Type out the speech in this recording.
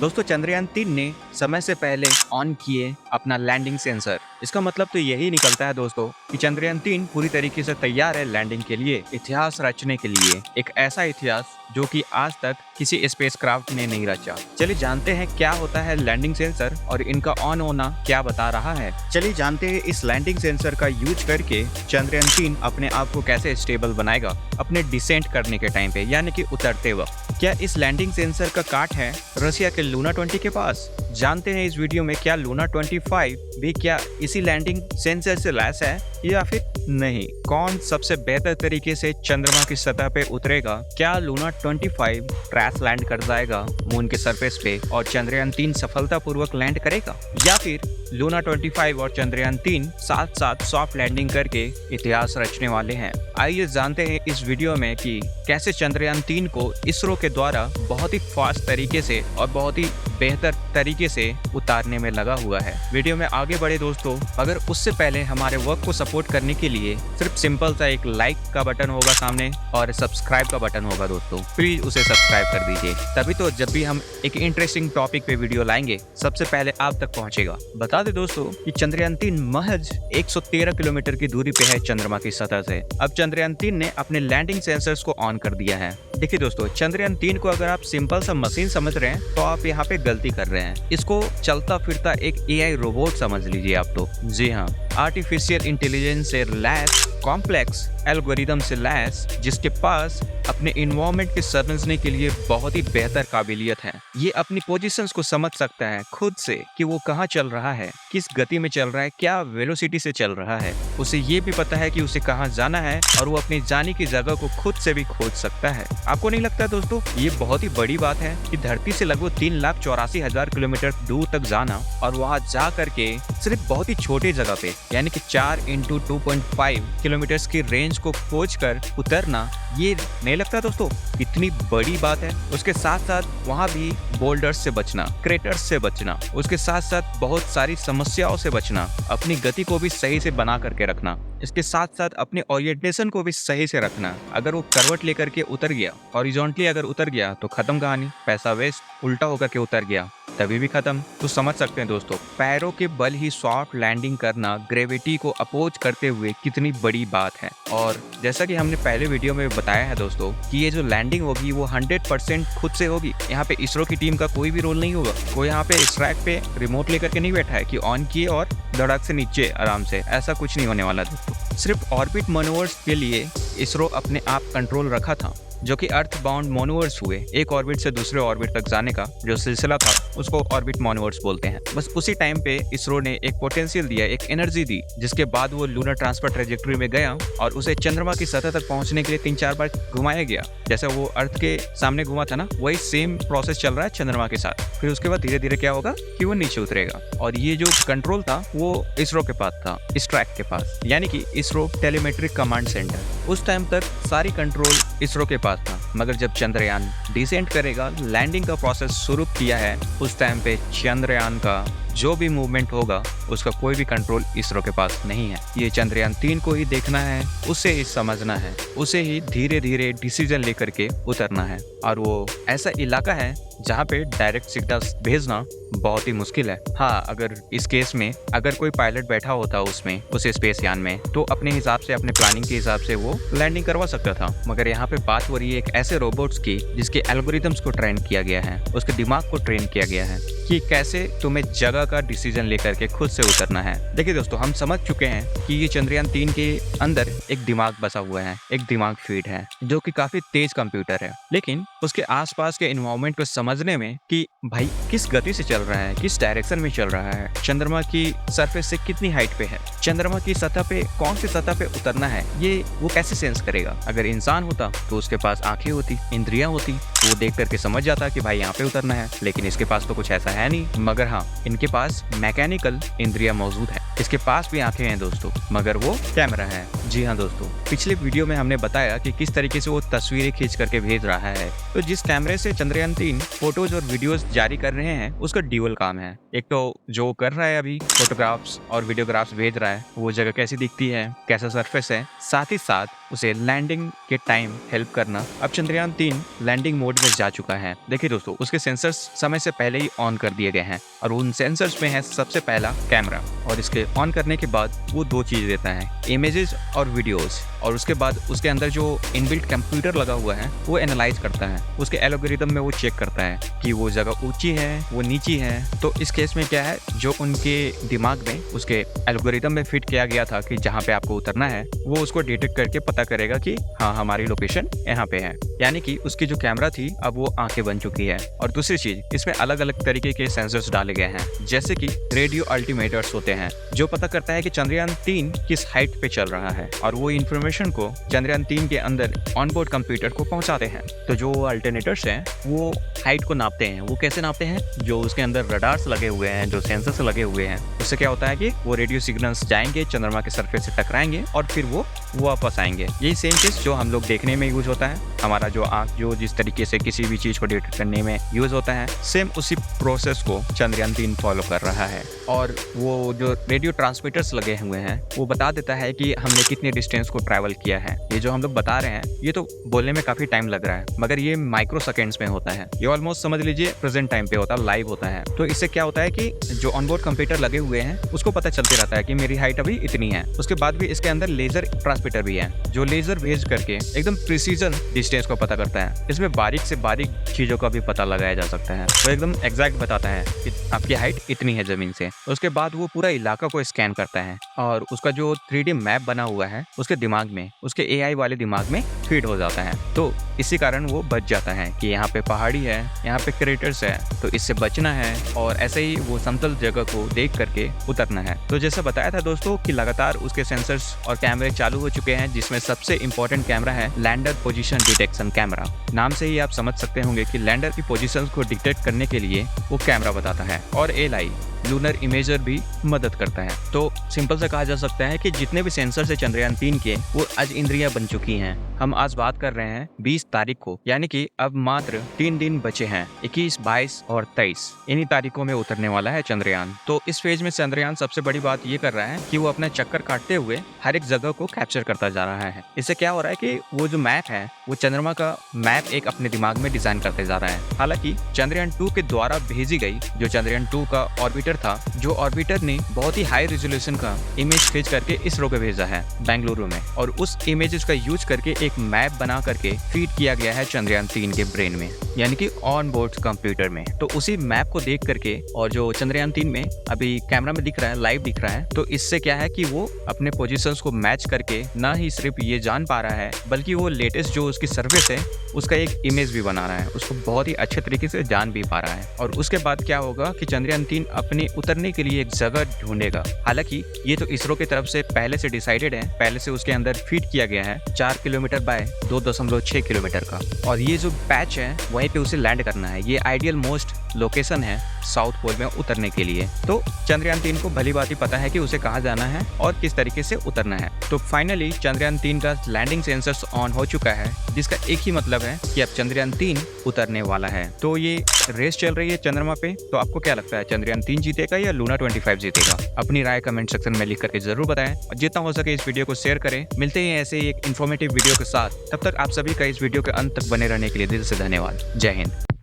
दोस्तों चंद्रयान 3 ने समय से पहले ऑन किए अपना लैंडिंग सेंसर। इसका मतलब तो यही निकलता है दोस्तों कि चंद्रयान 3 पूरी तरीके से तैयार है लैंडिंग के लिए, इतिहास रचने के लिए, एक ऐसा इतिहास जो कि आज तक किसी स्पेसक्राफ्ट ने नहीं रचा। चलिए जानते हैं क्या होता है लैंडिंग सेंसर और इनका ऑन होना क्या बता रहा है। चलिए जानते हैं इस लैंडिंग सेंसर का यूज करके चंद्रयान 3 अपने आप को कैसे स्टेबल बनाएगा अपने डिसेंट करने के टाइम पे, यानी कि उतरते वक्त। क्या इस लैंडिंग सेंसर का काट है रशिया के लूना 20 के पास? जानते हैं इस वीडियो में क्या लूना 25 भी क्या इसी लैंडिंग सेंसर से लैस है या फिर नहीं। कौन सबसे बेहतर तरीके से चंद्रमा की सतह पे उतरेगा? क्या लूना 25 क्रैश लैंड कर जाएगा मून के सरफेस पे और चंद्रयान 3 सफलतापूर्वक लैंड करेगा, या फिर लूना 25 और चंद्रयान 3 साथ साथ सॉफ्ट लैंडिंग करके इतिहास रचने वाले हैं। आइए जानते हैं इस वीडियो में कि कैसे चंद्रयान 3 को इसरो के द्वारा बहुत ही फास्ट तरीके से और बहुत ही बेहतर तरीके से उतारने में लगा हुआ है। वीडियो में आगे बढ़े दोस्तों, अगर उससे पहले हमारे वर्क को सपोर्ट करने के लिए सिर्फ सिंपल सा एक लाइक का बटन होगा सामने और सब्सक्राइब का बटन होगा दोस्तों, प्लीज उसे सब्सक्राइब कर दीजिए, तभी तो जब भी हम एक इंटरेस्टिंग टॉपिक पे वीडियो लाएंगे सबसे पहले आप तक पहुंचेगा। बता दे दोस्तों कि चंद्रयान 3 महज 113 किलोमीटर की दूरी पे है चंद्रमा की सतह से। अब चंद्रयान 3 ने अपने लैंडिंग सेंसर्स को ऑन कर दिया है। देखिए दोस्तों, चंद्रयान 3 को अगर आप सिंपल सा मशीन समझ रहे हैं तो आप यहाँ पे गलती कर रहे हैं। इसको चलता फिरता एक AI रोबोट समझ लीजिए आप तो। जी हाँ, आर्टिफिशियल इंटेलिजेंस से लैस, कॉम्प्लेक्स एल्गोरिदम से लैस, जिसके पास अपने इन्वायरमेंट के समझने के लिए बहुत ही बेहतर काबिलियत है। ये अपनी पोजीशंस को समझ सकता है खुद से कि वो कहाँ चल रहा है, किस गति में चल रहा है, क्या वेलोसिटी से चल रहा है। उसे ये भी पता है कि उसे कहाँ जाना है और वो अपनी जाने की जगह को खुद से भी खोज सकता है। आपको नहीं लगता दोस्तों ये बहुत ही बड़ी बात है कि धरती से लगभग 3,84,000 किलोमीटर दूर तक जाना और वहाँ जा करके सिर्फ बहुत ही छोटे जगह पे, यानी कि 4 × 2.5 किलोमीटर की रेंज को खोज कर उतरना, ये नहीं लगता दोस्तों कितनी बड़ी बात है। उसके साथ साथ वहाँ भी बोल्डर्स से बचना, क्रेटर्स से बचना, उसके साथ साथ बहुत सारी समस्याओं से बचना, अपनी गति को भी सही से बना करके रखना, इसके साथ साथ अपने ओरिएंटेशन को भी सही से रखना। अगर वो करवट लेकर के उतर गया, हॉरिजॉन्टली अगर उतर गया तो खत्म कहानी, पैसा वेस्ट। उल्टा होकर के उतर गया तभी भी खत्म। तो समझ सकते हैं दोस्तों पैरों के बल ही सॉफ्ट लैंडिंग करना ग्रेविटी को अपोज करते हुए कितनी बड़ी बात है। और जैसा कि हमने पहले वीडियो में बताया है दोस्तों कि ये जो लैंडिंग होगी वो 100% खुद से होगी। यहाँ पे इसरो की टीम का कोई भी रोल नहीं होगा। कोई यहाँ पे इस ट्रैक पे रिमोट लेकर के नहीं बैठा है कि ऑन किए और धड़क से नीचे आराम से, ऐसा कुछ नहीं होने वाला दोस्तों। सिर्फ ऑर्बिट मैनूवर्स के लिए इसरो अपने आप कंट्रोल रखा था, जो कि अर्थ बाउंड मैनूवर्स हुए। एक ऑर्बिट से दूसरे ऑर्बिट तक जाने का जो सिलसिला था उसको ऑर्बिट मैनूवर्स बोलते हैं। बस उसी टाइम पे इसरो ने एक पोटेंशियल दिया, एक एनर्जी दी, जिसके बाद वो लूनर ट्रांसफर ट्रेजेक्टरी में गया और उसे चंद्रमा की सतह तक पहुंचने के लिए 3-4 बार घुमाया गया। जैसे वो अर्थ के सामने घुमा था ना, वही सेम प्रोसेस चल रहा है चंद्रमा के साथ। फिर उसके बाद धीरे धीरे क्या होगा कि वो नीचे उतरेगा और ये जो कंट्रोल था वो इसरो के पास था, इस ट्रैक के पास, यानी कि इसरो टेलीमेट्रिक कमांड सेंटर। उस टाइम तक सारी कंट्रोल इसरो के पास था, मगर जब चंद्रयान डिसेंट करेगा, लैंडिंग का प्रोसेस शुरू किया है, उस टाइम पे चंद्रयान का जो भी मूवमेंट होगा उसका कोई भी कंट्रोल इसरो के पास नहीं है। ये चंद्रयान 3 को ही देखना है, उसे ही समझना है, उसे ही धीरे धीरे डिसीजन लेकर के उतरना है। और वो ऐसा इलाका है जहाँ पे डायरेक्ट सिग्नल भेजना बहुत ही मुश्किल है। हाँ, अगर इस केस में अगर कोई पायलट बैठा होता उसमें, उस स्पेस यान में, तो अपने हिसाब से, अपने प्लानिंग के हिसाब से वो लैंडिंग करवा सकता था। मगर यहाँ पे बात हो रही है एक ऐसे रोबोट्स की जिसके एल्गोरिथम्स को ट्रेन किया गया है, उसके दिमाग को ट्रेन किया गया है कि कैसे तुम्हें जगह का डिसीजन लेकर के खुद से उतरना है। देखिए दोस्तों, हम समझ चुके हैं कि ये चंद्रयान 3 के अंदर एक दिमाग बसा हुआ है, एक दिमाग फीड है जो कि काफी तेज कंप्यूटर है, लेकिन उसके आसपास के एनवायरनमेंट को समझने में कि भाई किस गति से चल रहा है, किस डायरेक्शन में चल रहा है, चंद्रमा की सरफेस से कितनी हाइट पे है, चंद्रमा की सतह पे कौन सी सतह पे उतरना है, ये वो कैसे सेंस करेगा। अगर इंसान होता तो उसके पास आंखें होती, इंद्रियां होती, वो देख करके समझ जाता कि भाई यहाँ पे उतरना है, लेकिन इसके पास तो कुछ ऐसा है नहीं। मगर हाँ, इनके पास मैकेनिकल इंद्रियां मौजूद है, इसके पास भी आंखें हैं दोस्तों, मगर वो कैमरा है। जी हाँ दोस्तों, पिछले वीडियो में हमने बताया कि किस तरीके से वो तस्वीरें खींच करके भेज रहा है। तो जिस कैमरे से चंद्रयान 3 फोटोज और वीडियोस जारी कर रहे हैं उसका ड्यूअल काम है। एक तो जो कर रहा है अभी फोटोग्राफ्स और वीडियोग्राफ्स भेज रहा है, वो जगह कैसी दिखती है, कैसा सरफेस है, साथ ही साथ उसे लैंडिंग के टाइम हेल्प करना। अब चंद्रयान 3 लैंडिंग मोड में जा चुका है। देखिए दोस्तों, उसके सेंसर्स समय से पहले ही ऑन कर दिए गए हैं और उन सेंसर्स में है सबसे पहला कैमरा, और इसके ऑन करने के बाद वो दो चीज देता है, इमेजेस और वीडियोस, और उसके बाद उसके अंदर जो इनबिल्ट कंप्यूटर लगा हुआ है वो एनालाइज करता है, उसके एल्गोरिदम में वो चेक करता है कि वो जगह ऊंची है, वो नीची है। तो इस केस में क्या है, जो उनके दिमाग में उसके एल्गोरिदम में फिट किया गया था कि जहाँ पे आपको उतरना है, वो उसको डिटेक्ट करके पता करेगा कि हाँ, हमारी लोकेशन यहाँ पे है। यानी कि उसकी जो कैमरा थी अब वो आंखें बन चुकी है। और दूसरी चीज, इसमें अलग अलग तरीके के सेंसर्स डाले गए हैं, जैसे कि रेडियो अल्टीमीटर्स होते हैं जो पता करता है कि चंद्रयान 3 किस हाइट पे चल रहा है, और वो इन्फॉर्मेशन को चंद्रयान 3 के अंदर ऑनबोर्ड कंप्यूटर को पहुंचाते हैं। तो जो अल्टरनेटर्स हैं वो हाइट को नापते हैं। वो कैसे नापते हैं, जो उसके अंदर रडार्स लगे हुए हैं, जो सेंसर्स लगे हुए हैं, उससे क्या होता है कि वो रेडियो सिग्नल्स जाएंगे, चंद्रमा के सरफेस से टकराएंगे और फिर वो वापस आएंगे। यही सेम चीज जो हम लोग देखने में यूज होता है, हमारा जो आंख जो जिस तरीके से किसी भी चीज को डिटेक्ट करने में यूज होता है, सेम उसी प्रोसेस को चंद्रयान 3 फॉलो कर रहा है। और वो जो रेडियो ट्रांसमीटर्स लगे हुए हैं वो बता देता है कि हमने कितने डिस्टेंस को ट्रैवल किया है। ये जो हम लोग बता रहे हैं ये तो बोलने में काफी टाइम लग रहा है, मगर ये माइक्रो सेकेंड्स में होता है। ये ऑलमोस्ट समझ लीजिए प्रेजेंट टाइम पे होता है, लाइव होता है। तो इससे क्या होता है कि जो ऑनबोर्ड कंप्यूटर लगे हुए हैं उसको पता चलते रहता है कि मेरी हाइट अभी इतनी है। उसके बाद भी इसके अंदर लेजर ट्रांसमीटर भी है जो लेजर भेज करके एकदम प्रिसीजन डिस्टेंस को पता करता है। इसमें बारीक से बारीक चीजों का भी पता लगाया जा सकता है। तो एकदम एग्जैक्ट बताता है कि आपकी हाइट इतनी है जमीन से। उसके बाद वो पूरा इलाका को स्कैन करता है और उसका जो 3D मैप बना हुआ है उसके दिमाग में, उसके AI वाले दिमाग में फीड हो जाता है। तो इसी कारण वो बच जाता है कि यहाँ पे पहाड़ी है, यहाँ पे क्रेटर्स है, तो इससे बचना है, और ऐसे ही वो समतल जगह को देख करके उतरना है। तो जैसा बताया था दोस्तों कि लगातार उसके सेंसर्स और कैमरे चालू हो चुके हैं, जिसमें सबसे इंपॉर्टेंट कैमरा है लैंडर पोजीशन डिटेक्शन कैमरा। नाम से ही आप समझ सकते होंगे कि लैंडर की पोजीशंस को डिटेक्ट करने के लिए वो कैमरा बताता है, और एएलआई लूनर इमेजर भी मदद करता है। तो सिंपल से कहा जा सकता है कि जितने भी सेंसर है चंद्रयान 3 के वो आज इंद्रियां बन चुकी हैं। हम आज बात कर रहे हैं 20 तारीख को, यानी कि अब मात्र 3 दिन बचे हैं। 21, 22 और 23 इन्हीं तारीखों में उतरने वाला है चंद्रयान। तो इस फेज में चंद्रयान सबसे बड़ी बात ये कर रहा है कि वो अपना चक्कर काटते हुए हर एक जगह को कैप्चर करता जा रहा है। इससे क्या हो रहा है कि वो जो मैप है वो चंद्रमा का मैप एक अपने दिमाग में डिजाइन करते जा रहा है। हालांकि चंद्रयान 2 के द्वारा भेजी गई जो चंद्रयान 2 का ऑर्बिटर था, जो ऑर्बिटर ने बहुत ही हाई रेजोल्यूशन का इमेज खींच करके इसरो को भेजा है बेंगलुरु में, और उस इमेजेस का यूज करके एक मैप बना करके फीड किया गया है चंद्रयान 3 के ब्रेन में, यानी कि ऑन बोर्ड कंप्यूटर में। तो उसी मैप को देख करके, और जो चंद्रयान 3 में अभी कैमरा में दिख रहा है, लाइव दिख रहा है, तो इससे क्या है कि वो अपने पोजीशंस को मैच करके न ही सिर्फ ये जान पा रहा है, बल्कि वो लेटेस्ट जो उसकी सर्विस है उसका एक इमेज भी बना रहा है, उसको बहुत ही अच्छे तरीके से जान भी पा रहा है। और उसके बाद क्या होगा कि चंद्रयान 3 अपने उतरने के लिए एक जगह ढूंढेगा। हालांकि ये तो इसरो की तरफ से पहले से डिसाइडेड है, पहले से उसके अंदर फीड किया गया है 4 किलोमीटर बाय 2.6 किलोमीटर का, और ये जो पैच है वहीं पे उसे लैंड करना है। ये आइडियल मोस्ट लोकेशन है साउथ पोल में उतरने के लिए। तो चंद्रयान 3 को भली बात ही पता है कि उसे कहाँ जाना है और किस तरीके से उतरना है। तो फाइनली चंद्रयान 3 का लैंडिंग सेंसर्स ऑन हो चुका है, जिसका एक ही मतलब है कि अब चंद्रयान 3 उतरने वाला है। तो ये रेस चल रही है चंद्रमा पे। तो आपको क्या लगता है, चंद्रयान 3 जीतेगा या लूना 25 जीतेगा? अपनी राय कमेंट सेक्शन में लिख करके जरूर बताएं, और जितना हो सके इस वीडियो को शेयर करें। मिलते हैं ऐसे ही एक इन्फॉर्मेटिव वीडियो के साथ, तब तक आप सभी का इस वीडियो के अंत तक बने रहने के लिए दिल से धन्यवाद। जय हिंद।